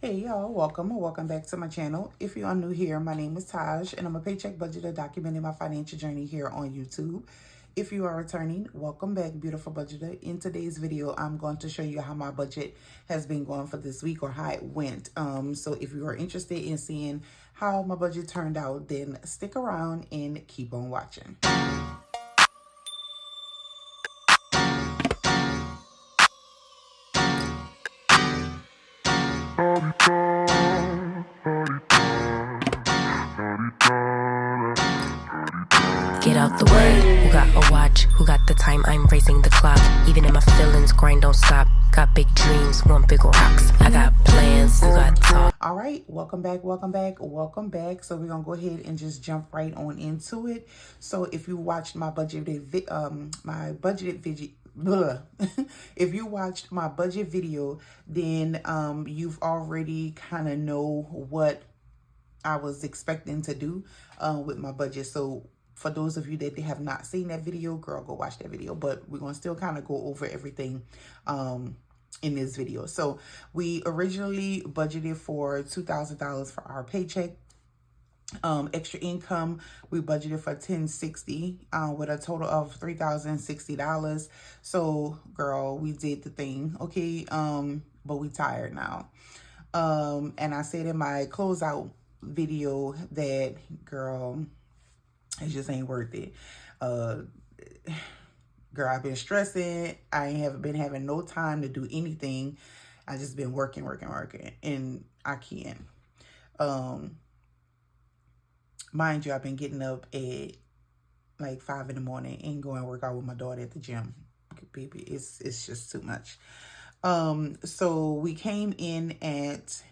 Hey y'all, welcome or welcome back to my channel. If you are new here, my name is Taj and I'm a paycheck budgeter documenting my financial journey here on YouTube. If you are returning, welcome back, beautiful budgeter. In today's video, I'm going to show you how my budget has been going for this week or how it went. So if you are interested in seeing how my budget turned out, then stick around and keep on watching. Get out the way, who got a watch, who got the time, I'm racing the clock. Even in my feelings, grind don't stop. Got big dreams, want big rocks. I got plans, you got talk. All right, welcome back. So we're gonna go ahead and just jump right on into it. So if you watched my budgeted video, if you watched my budget video, then you've already kind of know what I was expecting to do with my budget. So for those of you that have not seen that video, girl, go watch that video. But we're going to still kind of go over everything in this video. So we originally budgeted for $2,000 for our paycheck. Extra income, we budgeted for $1,060 with a total of $3,060. So girl, we did the thing, okay? But we tired now. And I said in my closeout video that, girl, it just ain't worth it. Girl, I've been stressing. I haven't been having no time to do anything. I just been working, and I can't. Mind you, I've been getting up at like 5 in the morning and going to work out with my daughter at the gym. Baby, it's just too much. So we came in at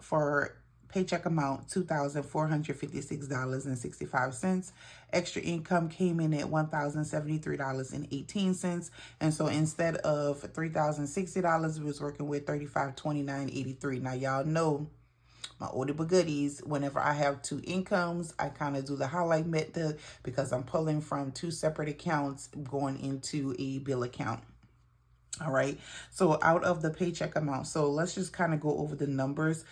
for paycheck amount $2,456.65. Extra income came in at $1,073.18. And so instead of $3,060, we was working with $3,529.83. Now y'all know my older but goodies, whenever I have two incomes, I kind of do the highlight method because I'm pulling from two separate accounts going into a bill account. All right, so out of the paycheck amount, so let's just kind of go over the numbers.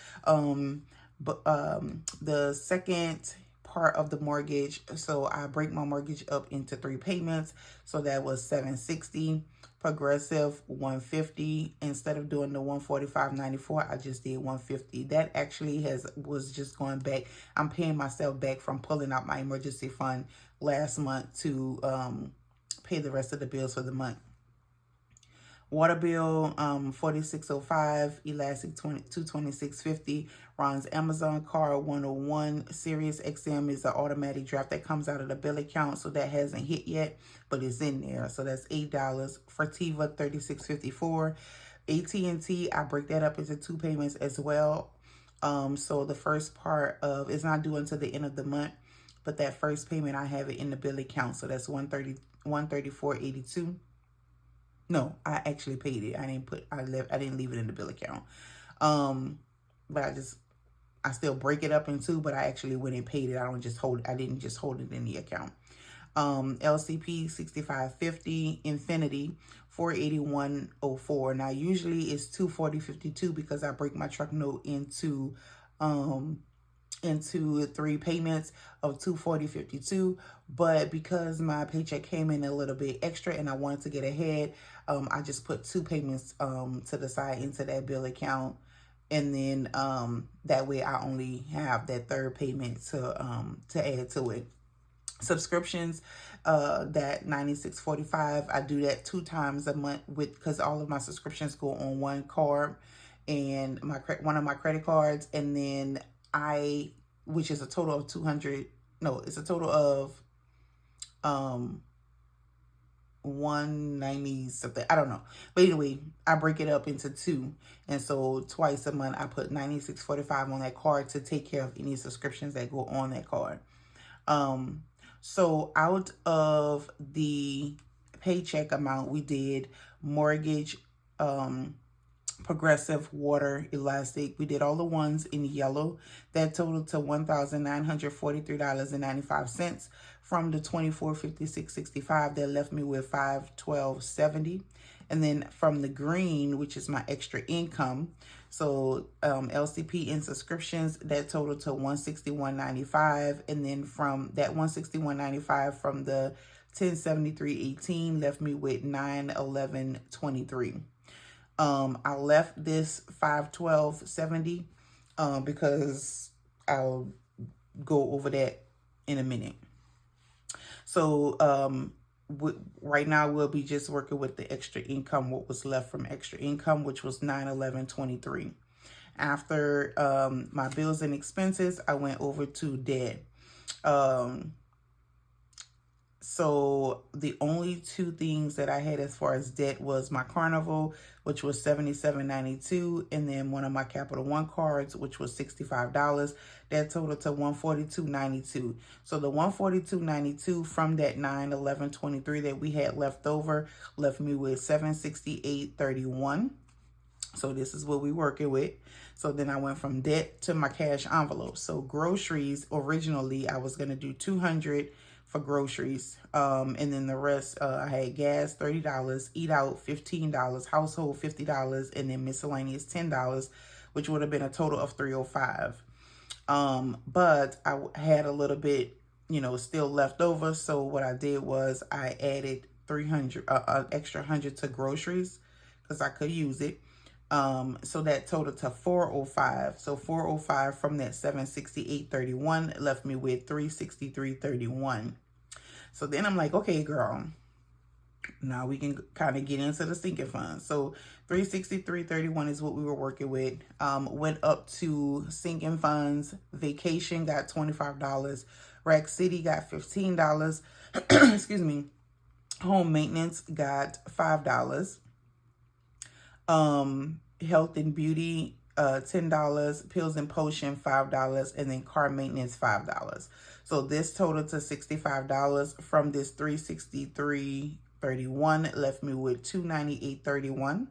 The second part of the mortgage, so I break my mortgage up into 3 payments. So that was $760, progressive $150. Instead of doing the $145.94, I just did $150. That actually was just going back. I'm paying myself back from pulling out my emergency fund last month to pay the rest of the bills for the month. Water bill, $46.05, Elastic $226.50, Ron's Amazon card 101, Sirius XM is an automatic draft that comes out of the bill account, so that hasn't hit yet, but it's in there. So that's $8. Fertiva $36.54. AT&T, I break that up into 2 payments as well. So the first part of it's not due until the end of the month, but that first payment I have it in the bill account, so that's $134.82. No, I actually paid it. I didn't leave it in the bill account. But I still break it up in 2, but I actually went and paid it. I didn't just hold it in the account. LCP $65.50, Infinity $481.04. Now usually it's $240.52 because I break my truck note into 3 payments of $240.52, but because my paycheck came in a little bit extra and I wanted to get ahead, I just put 2 payments to the side into that bill account, and then that way I only have that third payment to add to it. Subscriptions, that $96.45, I do that 2 times a month because all of my subscriptions go on one card and one of my credit cards, and then which is a total of it's a total of 190 something, I don't know, but anyway, I break it up into 2, and so twice a month I put $96.45 on that card to take care of any subscriptions that go on that card. So out of the paycheck amount, we did mortgage, progressive, water, elastic. We did all the ones in yellow. That totaled to $1,943.95. From the $2456.65, that left me with $512.70. And then from the green, which is my extra income, so LCP and subscriptions, that totaled to $161.95. And then from that $161.95 from the 1073.18 left me with $911.23. I left this $512.70 because I'll go over that in a minute. So right now we'll be just working with the extra income, what was left from extra income, which was $911.23. After my bills and expenses, I went over to debt. So the only two things that I had as far as debt was my Carnival, which was $77.92, and then one of my Capital One cards, which was $65. That totaled to $142.92. So the $142.92 from that $911.23 that we had left over left me with $768.31. So this is what we're working with. So then I went from debt to my cash envelope. So groceries, originally I was going to do $200 for groceries. And then the rest, I had gas, $30, eat out, $15, household, $50, and then miscellaneous, $10, which would have been a total of $305. But I had a little bit, still left over. So what I did was I added an extra 100 to groceries because I could use it. So that totaled to $405. So $405 from that $768.31 left me with $363.31. So then I'm like, okay, girl, now we can kind of get into the sinking funds. So $363.31 is what we were working with. Went up to sinking funds. Vacation got $25. Rack City got $15. Excuse me. Home maintenance got $5. Health and beauty, $10, pills and potion, $5, and then car maintenance, $5. So this totaled to $65. From this $363.31 left me with $298.31.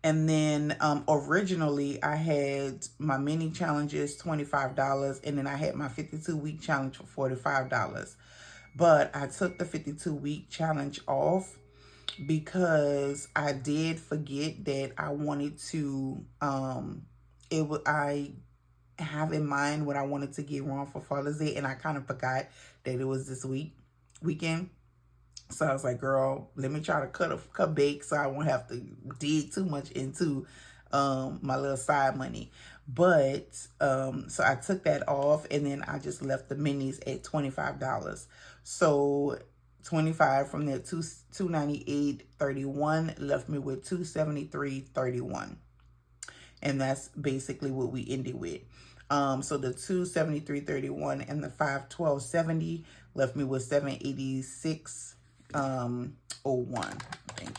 And then originally I had my mini challenges, $25, and then I had my 52-week challenge for $45. But I took the 52-week challenge off because I did forget that I wanted to, I have in mind what I wanted to get wrong for Father's Day, and I kind of forgot that it was this weekend. So I was like, girl, let me try to cut bake so I won't have to dig too much into my little side money. But so I took that off, and then I just left the minis at $25. So 25 from that $298.31 left me with $273.31. And that's basically what we ended with. So the $273.31 and the $512.70 left me with $786.01, I think.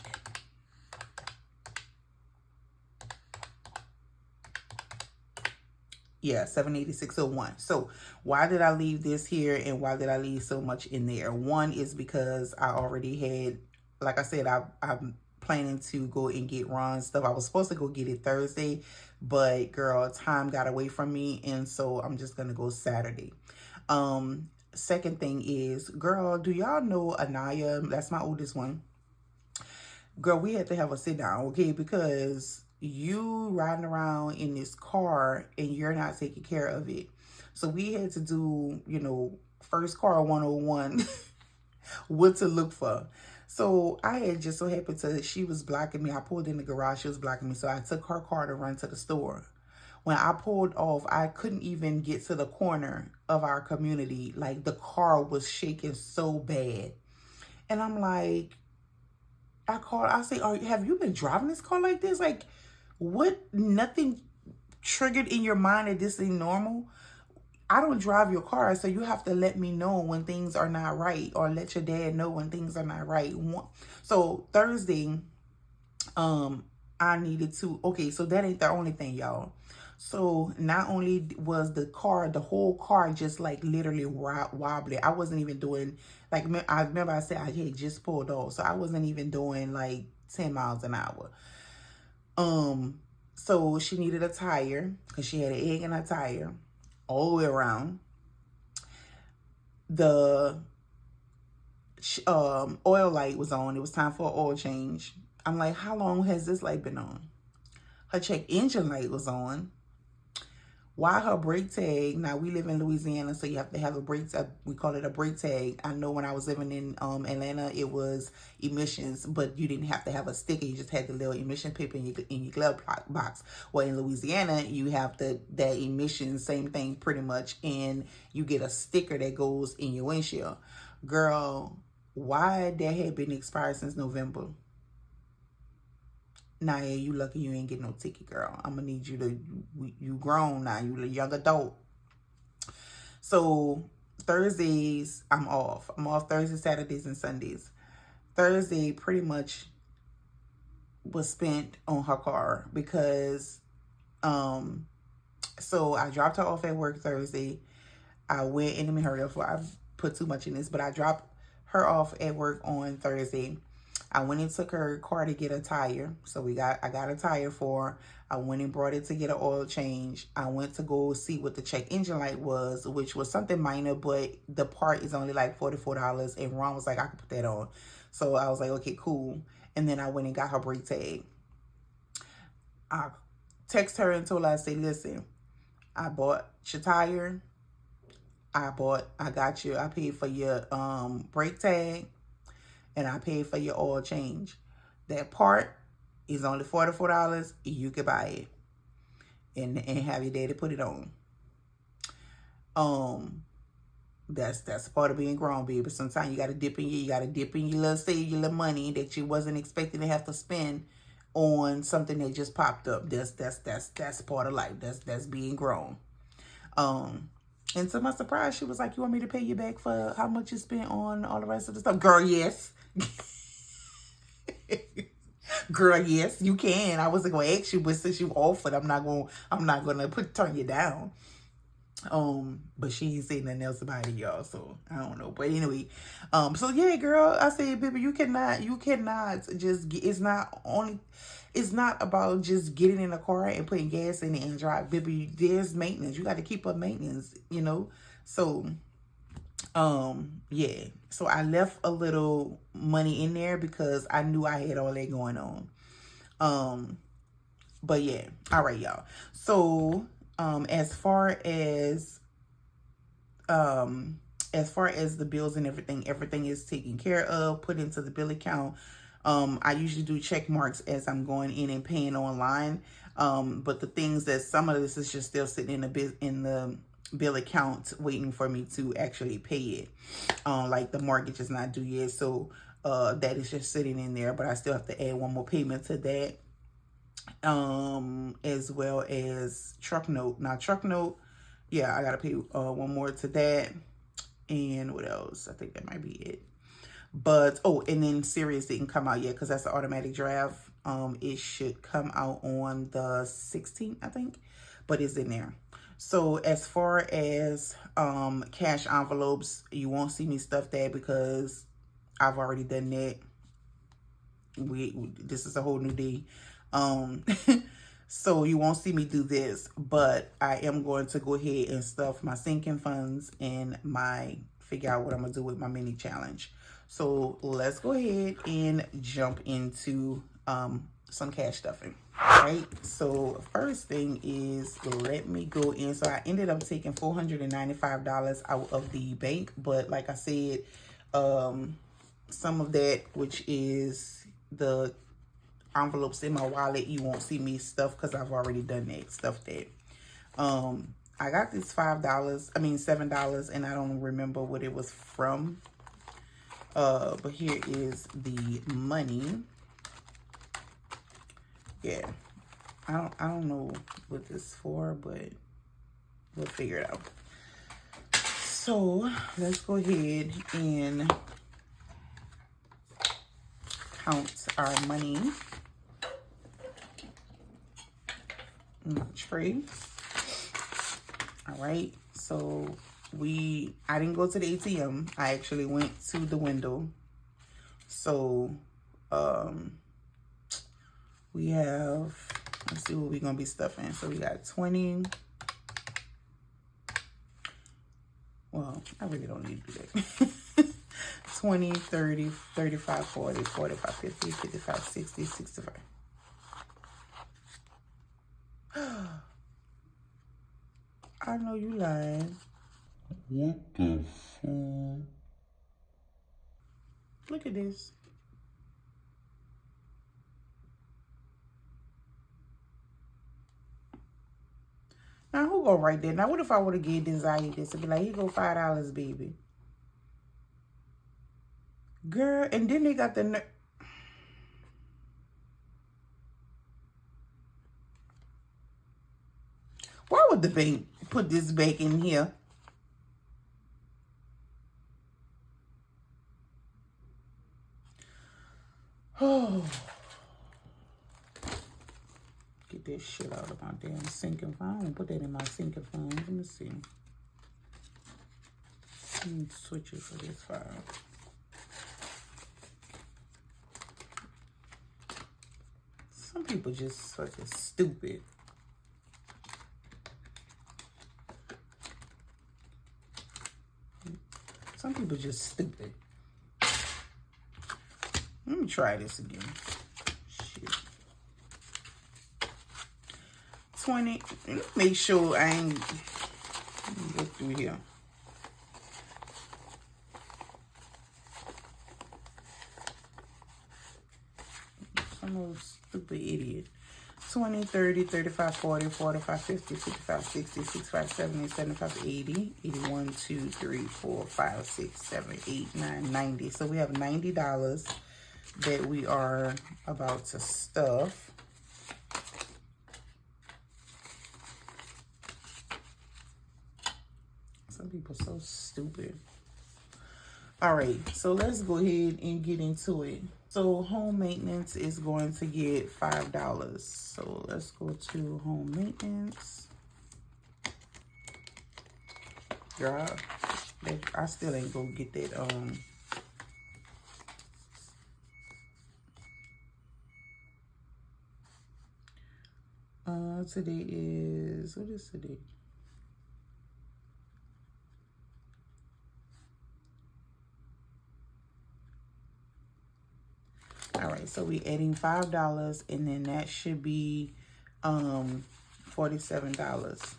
Yeah, $786.01. So why did I leave this here, and why did I leave so much in there? One is because I already had, like I said, I'm planning to go and get Ron's stuff. I was supposed to go get it Thursday, but girl, time got away from me, and so I'm just gonna go Saturday. Second thing is, girl, do y'all know Anaya? That's my oldest one. Girl, we had to have a sit down, okay? Because you riding around in this car and you're not taking care of it. So we had to do, first car 101, what to look for. So I had just so happened to, she was blocking me. I pulled in the garage, she was blocking me. So I took her car to run to the store. When I pulled off, I couldn't even get to the corner of our community. Like, the car was shaking so bad. And I'm like, I say, have you been driving this car like this? Like, what? Nothing triggered in your mind that this ain't normal? I don't drive your car, so you have to let me know when things are not right, or let your dad know when things are not right. So Thursday, I needed to, okay, so that ain't the only thing, y'all. So not only was the whole car just like literally wobbly. I wasn't even doing, like, I remember I said I had just pulled off. So I wasn't even doing like 10 miles an hour. So she needed a tire because she had an egg in her tire all the way around. The oil light was on. It was time for an oil change. I'm like, how long has this light been on? Her check engine light was on. Why her brake tag? Now, we live in Louisiana, so you have to have a brake tag. We call it a brake tag. I know when I was living in Atlanta, it was emissions, but you didn't have to have a sticker. You just had the little emission paper in your glove box. Well, in Louisiana, you have that emission, same thing pretty much, and you get a sticker that goes in your windshield. Girl, why that had been expired since November? Nah, yeah, you lucky you ain't get no ticket, girl. I'm gonna need you to, you grown now, you a young adult. So Thursdays, I'm off. I'm off Thursdays, Saturdays, and Sundays. Thursday pretty much was spent on her car because, so I dropped her off at work Thursday. I went, and let me hurry up before I put too much in this, but I dropped her off at work on Thursday. I went and took her car to get a tire. So I got a tire for her. I went and brought it to get an oil change. I went to go see what the check engine light was, which was something minor, but the part is only like $44. And Ron was like, I could put that on. So I was like, okay, cool. And then I went and got her brake tag. I text her and told her, I said, listen, I bought your tire. I got you. I paid for your brake tag. And I paid for your oil change. That part is only $44. You can buy it and have your daddy put it on. That's part of being grown, baby. Sometimes you gotta dip in your little save your little money that you wasn't expecting to have to spend on something that just popped up. That's part of life. That's being grown. And to my surprise, she was like, you want me to pay you back for how much you spent on all the rest of the stuff? Girl, yes. Girl, yes, you can. I wasn't gonna ask you, but since you offered, I'm not gonna turn you down. But she ain't saying nothing else about it, y'all. So I don't know. But anyway, so yeah, girl, I said, baby, you cannot just get, it's not about just getting in a car and putting gas in it and drive, baby. There's maintenance. You got to keep up maintenance, you know. So yeah, so I left a little money in there because I knew I had all that going on. But yeah, all right, y'all. So as far as the bills and everything is taken care of, put into the bill account. I usually do check marks as I'm going in and paying online. But the things that some of this is just still sitting in the bill account waiting for me to actually pay it. Like the mortgage is not due yet, so that is just sitting in there, but I still have to add one more payment to that. As well as truck note. Now truck note, yeah, I gotta pay one more to that. And what else? I think that might be it. But and then Sirius didn't come out yet because that's the automatic draft. It should come out on the 16th, I think, but it's in there. So as far as cash envelopes, you won't see me stuff that because I've already done that. This is a whole new day. So you won't see me do this, but I am going to go ahead and stuff my sinking funds and figure out what I'm gonna do with my mini challenge. So let's go ahead and jump into some cash stuffing. All right, so first thing is, let me go in. So I ended up taking $495 out of the bank, but like I said, some of that, which is the envelopes in my wallet, you won't see me stuff because I've already done that, stuff that. I got this $7, and I don't remember what it was from. But here is the money. Yeah, I don't know what this is for, but we'll figure it out. So let's go ahead and count our money. Tray. All right, so I didn't go to the ATM. I actually went to the window. So we have, let's see what we're gonna be stuffing. So we got 20. Well, I really don't need to do that. 20, 30, 35, 40, 45, 50, 55, 60, 65. I know you lying. What the fuck? Look at this. Now, who go right there? Now, what if I would have gave Desire this and be like, here go $5, baby. Girl, and then they got the... Why would the bank put this back in here? Oh. Get this shit out of my damn sinking fund. I don't put that in my sinking fund. Let me see. Let me switch it for this file. Some people just fucking stupid. Some people just stupid. Let me try this again. Shit. 20. Let me make sure I ain't. Let me go through here. Some old stupid idiot. 20, 30, 35, 40, 45, 50, 55, 60, 65, 70, 75, 80, 81, 2, 3, 4, 5, 6, 7, 8, 9, 90. So we have $90 that we are about to stuff. Some people are so stupid. All right, so let's go ahead and get into it. So home maintenance is going to get $5. So let's go to home maintenance. Girl, I still ain't gonna get that. Today is, what is today? All right, so we adding $5, and then that should be $47.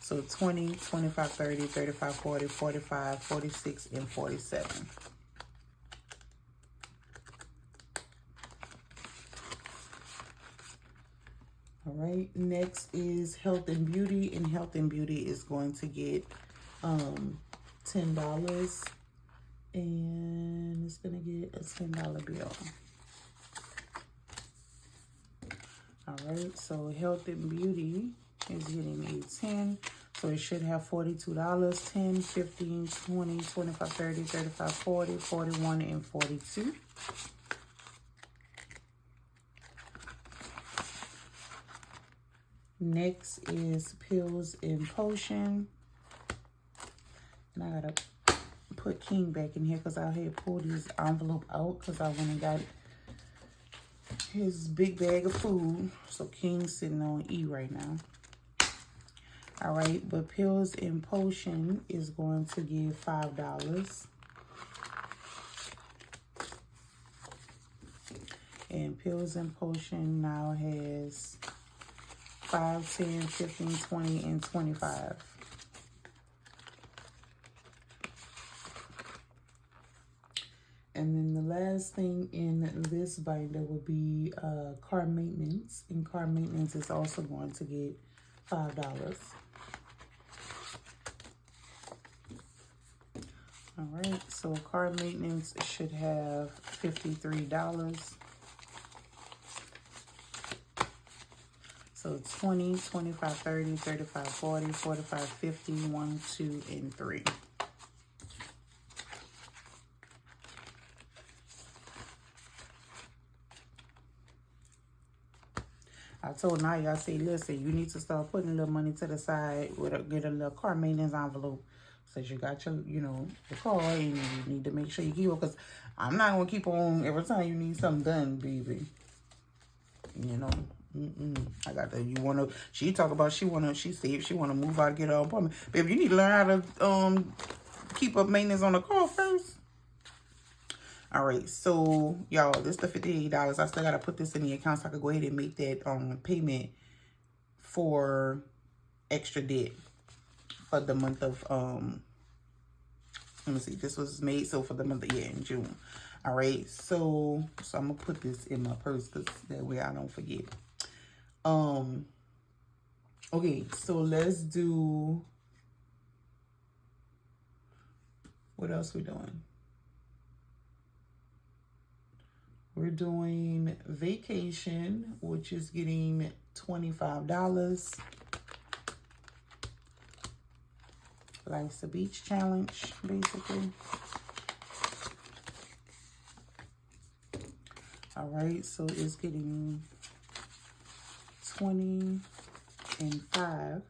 So 20, 25, 30, 35, 40, 45, 46, and 47. All right, next is health and beauty, and health and beauty is going to get $10, and it's gonna get a $10 bill. All right, so health and beauty is getting a 10. So it should have $42, 10, 15, 20, 25, 30, 35, 40, 41, and 42. Next is pills and potion. And I gotta put King back in here because I had pulled his envelope out because I went and got his big bag of food. So King's sitting on E right now. All right, but pills and potion is going to give $5. And pills and potion now has 5, 10, 15, 20, and 25. And then the last thing in this binder will be car maintenance. And car maintenance is also going to get $5. All right, so car maintenance should have $53. So 20, 25, 30, 35, 40, 45, 50, 1, 2, and 3. I told Naya, I said, listen, you need to start putting a little money to the side with get a little car maintenance envelope. Since you got your, your car, and you need to make sure you keep it, because I'm not going to keep on every time you need something done, baby. I got the, she talk about she said she want to move out, get her own apartment. Baby, you need to learn how to keep up maintenance on the car first. All right, so y'all, this is the $58. I still gotta put this in the account so I could go ahead and make that payment for extra debt for the month of let me see, this was made so for the month of in June. All right, so I'm gonna put this in my purse because that way I don't forget. Okay, so let's do, what else we doing? We're doing vacation, which is getting $25. Life's a beach challenge, basically. All right, so it's getting 20 and 5.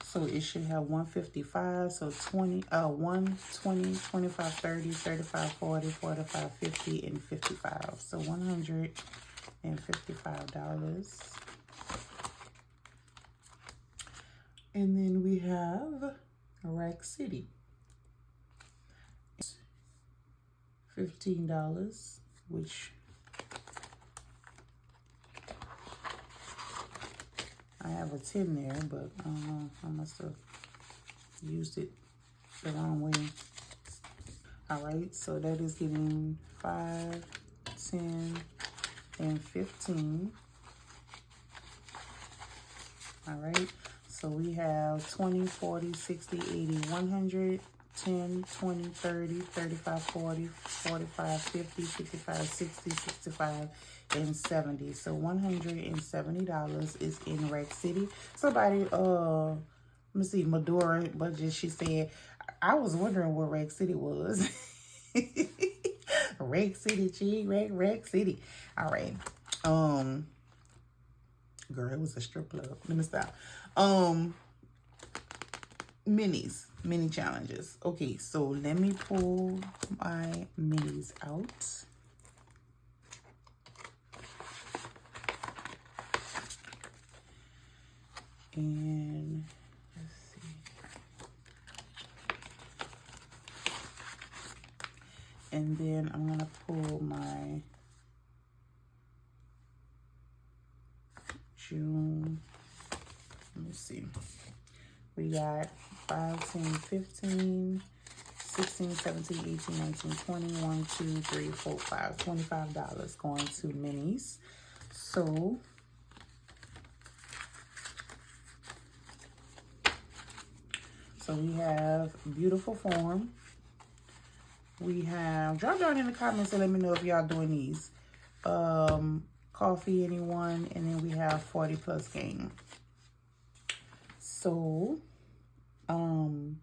So it should have 155. So 1, 20, 25, 30, 35, 40, 45, 50, and 55. So $155. And then we have Rack City. $15, which I have a 10 there, but I don't know, I must have used it the wrong way. All right, so that is getting 5, 10, and 15. All right, so we have 20, 40, 60, 80, 100, 10, 20, 30, 35, 40, 45, 50, 55, 60, 65, and 70. So $170 is in Rack City. Somebody, let me see, Medora Budget, she said, I was wondering what Rack City was. Rack City, Rack City. All right. Girl, it was a strip club. Let me stop. Mini challenges. Okay, so let me pull my minis out. And let's see. And then I'm gonna pull my June. Let me see. We got 5, 10, 15, 16, 17, 18, 19, 20, 1, 2, 3, 4, 5. $25 going to minis. So we have Beautiful Form. We have, drop down in the comments and let me know if y'all doing these. Kofi, anyone, and then we have 40 plus game. So, and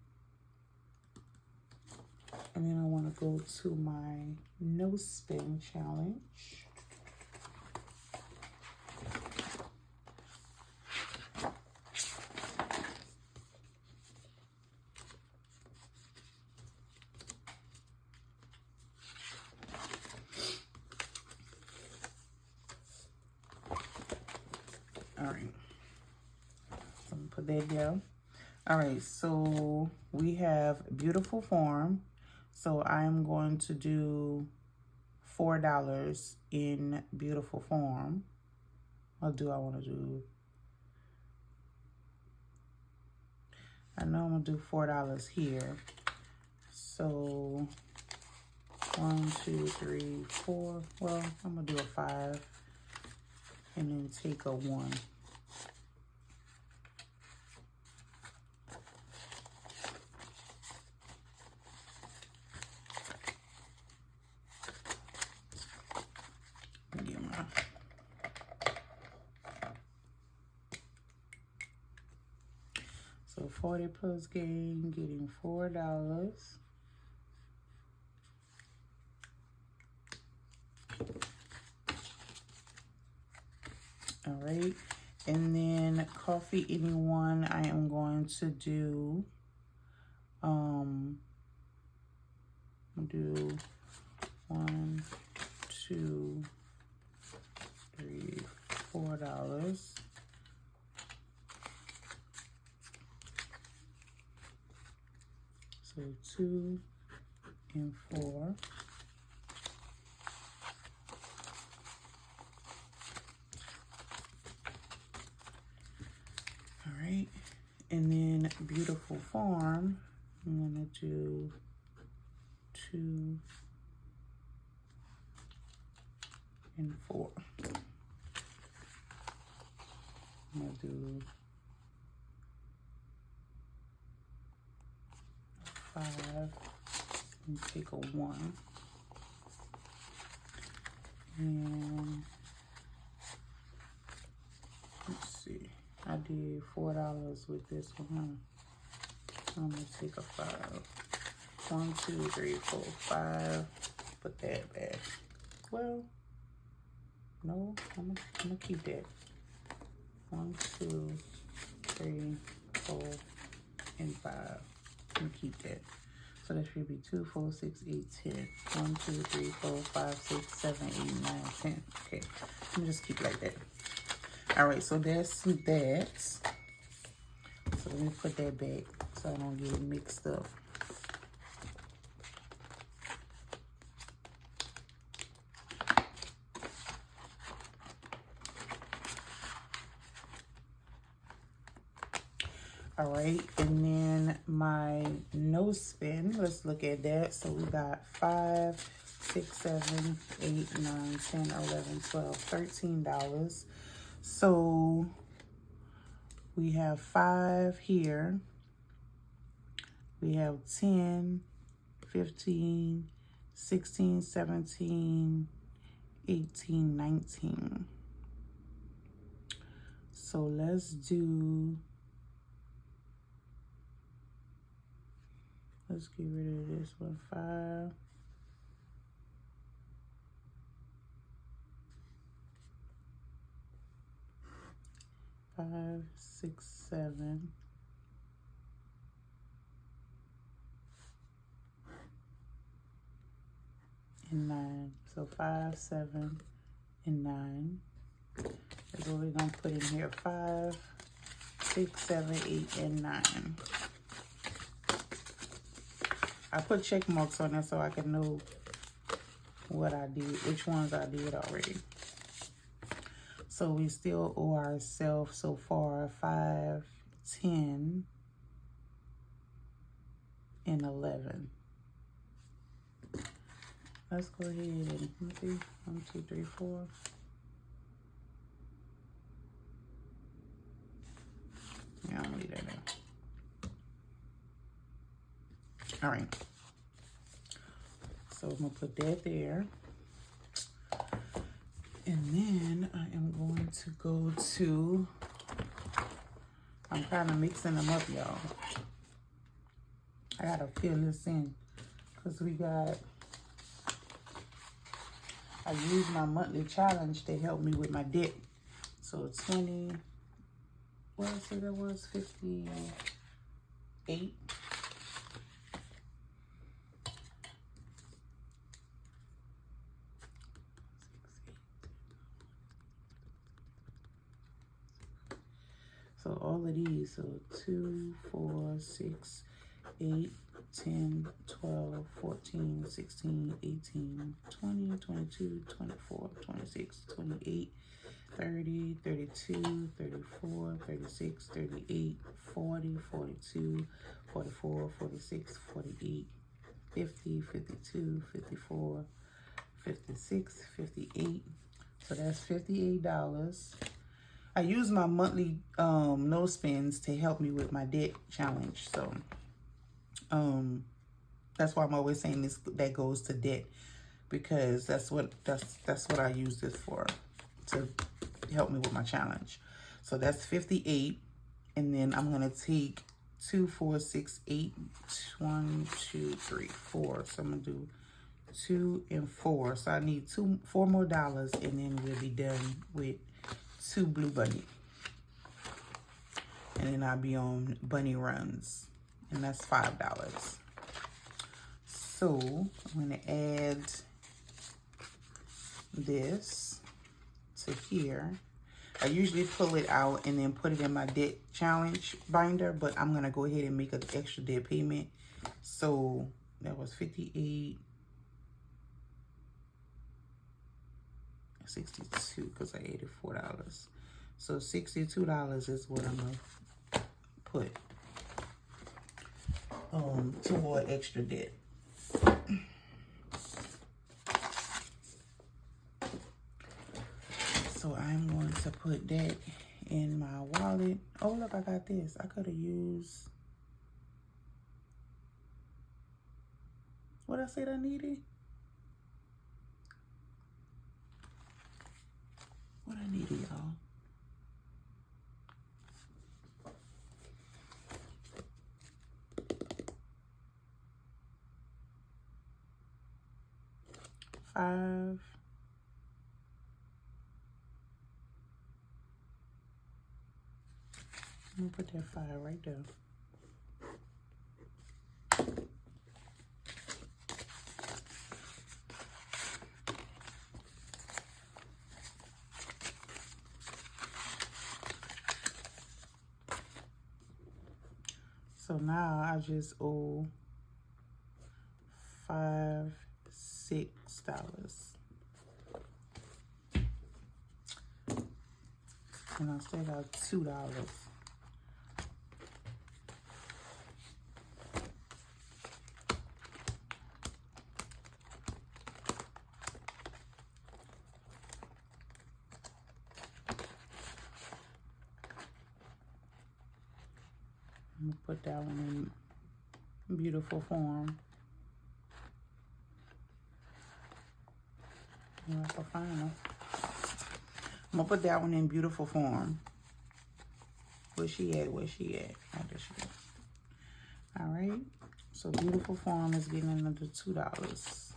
then I want to go to my no spin challenge. All right, so I'm gonna put that down. All right, so we have Beautiful Form. So I'm going to do $4 in Beautiful Form. What do I want to do? I know I'm gonna do $4 here. So 1, 2, 3, 4. Well, I'm gonna do a 5 and then take a 1. So 40 plus game, getting $4. All right, and then Kofi anyone, I am going to do do 1, 2, 3, $4. So 2 and 4. And then Beaute-ful Farm, I'm gonna do 2 and 4. I'm gonna do 5 and take a 1. And let's see, I did $4 with this one, huh? I'm gonna take a 5. 1, 2, 3, 4, 5. Put that back. Well, no, I'm gonna keep that. 1, 2, 3, 4, and 5. I'm gonna keep that. So that should be 2, 4, 6, 8, 10. 1, 2, 3, 4, 5, 6, 7, 8, 9, 10. Okay, let me just keep it like that. All right, so that's that. So let me put that back so I don't get mixed up. All right, and then my no spin, let's look at that. So we got 5, 6, 7, 8, 9, 10, 11, 12, $13. So we have 5 here. We have 10, 15, 16, 17, 18, 19. So let's do, let's get rid of this one. 5. 5, 6, 7. And 9. So 5, 7, and 9. That's what we're gonna put in here. 5, 6, 7, 8, and 9. I put check marks on it so I can know what I did, which ones I did already. So we still owe ourselves so far 5, 10, and 11. Let's go ahead and see. 1, 2, 3, 4. Yeah, I'm gonna leave that in. All right. So I'm gonna put that there. And then I am going to go to, I'm kind of mixing them up, y'all. I gotta fill this in because we got, I used my monthly challenge to help me with my debt. So 20, what I said that was 58. So all of these, so 2, 4, 6, 8, 10, 12, 14, 16, 18, 20, 22, 24, 26, 28, 30, 32, 34, 36, 38, 40, 42, 44, 46, 48, 50, 52, 54, 56, 58. So that's $58. I use my monthly no spins to help me with my debt challenge. So that's why I'm always saying this, that goes to debt, because that's what I use this for, to help me with my challenge. So that's 58, and then I'm gonna take 2, 4, 6, 8, 1, 2, 3, 4. So I'm gonna do 2 and 4. So I need 4 more dollars, and then we'll be done with 2 blue bunny. And then I'll be on bunny runs, and that's $5. So I'm gonna add this to here. I usually pull it out and then put it in my debt challenge binder, but I'm gonna go ahead and make an extra debt payment. So that was 58, 62, because I added $4. So $62 is what I'm gonna put toward extra debt. So I'm going to put that in my wallet. Oh, look, I got this. I could have used, what I said I needed? What I needed, y'all? $5. I'm gonna put that 5 right there. So now I just owe $6. And I still got $2. I'm gonna put that one in beautiful form. I'm gonna put that one in beautiful form. Where she at? Where she at? Oh, there she is. All right. So beautiful form is getting another $2.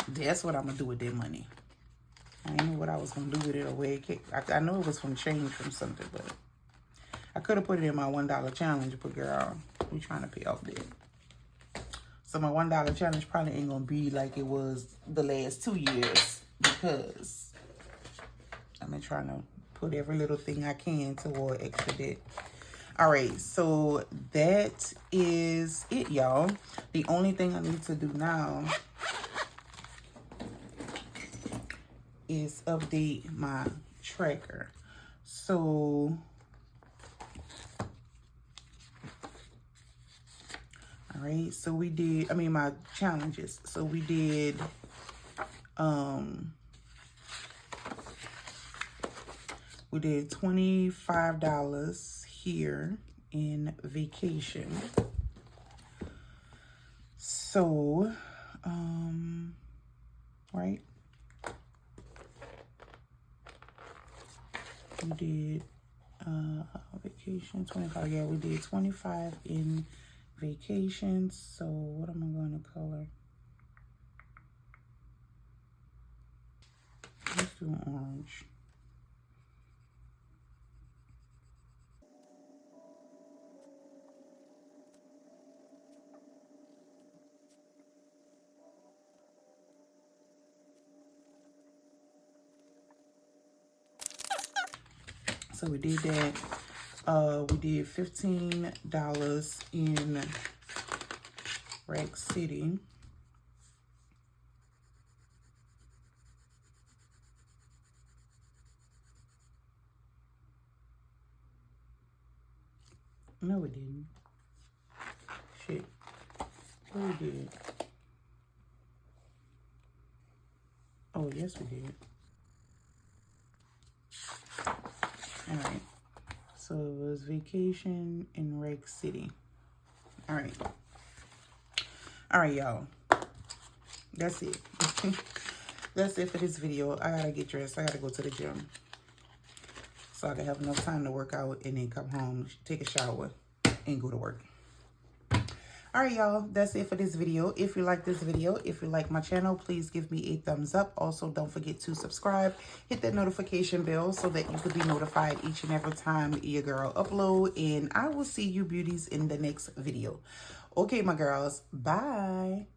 That's what I'm gonna do with that money. I didn't know what I was gonna do with it or where it came. I know it was from change from something, but I could have put it in my $1 challenge, but girl, we trying to pay off debt. So my $1 challenge probably ain't gonna be like it was the last 2 years because I've been trying to put every little thing I can toward extra debt. All right, so that is it, y'all. The only thing I need to do now is update my tracker. So all right, so we did, my challenges. So we did, $25 here in vacation. So, right? We did, vacation, 25. Yeah, we did 25 in vacation. So what am I going to color? Let's do an orange. So we did that. We did $15 in Rack City. No, we didn't. Shit. What we did? Oh, yes, we did. All right. So it was vacation in Rack City. All right. All right, y'all. That's it. That's it for this video. I gotta get dressed. I gotta go to the gym so I can have enough time to work out and then come home, take a shower, and go to work. All right, y'all, that's it for this video. If you like this video, if you like my channel, please give me a thumbs up. Also, don't forget to subscribe, hit that notification bell so that you could be notified each and every time your girl upload. And I will see you beauties in the next video. Okay, my girls, bye.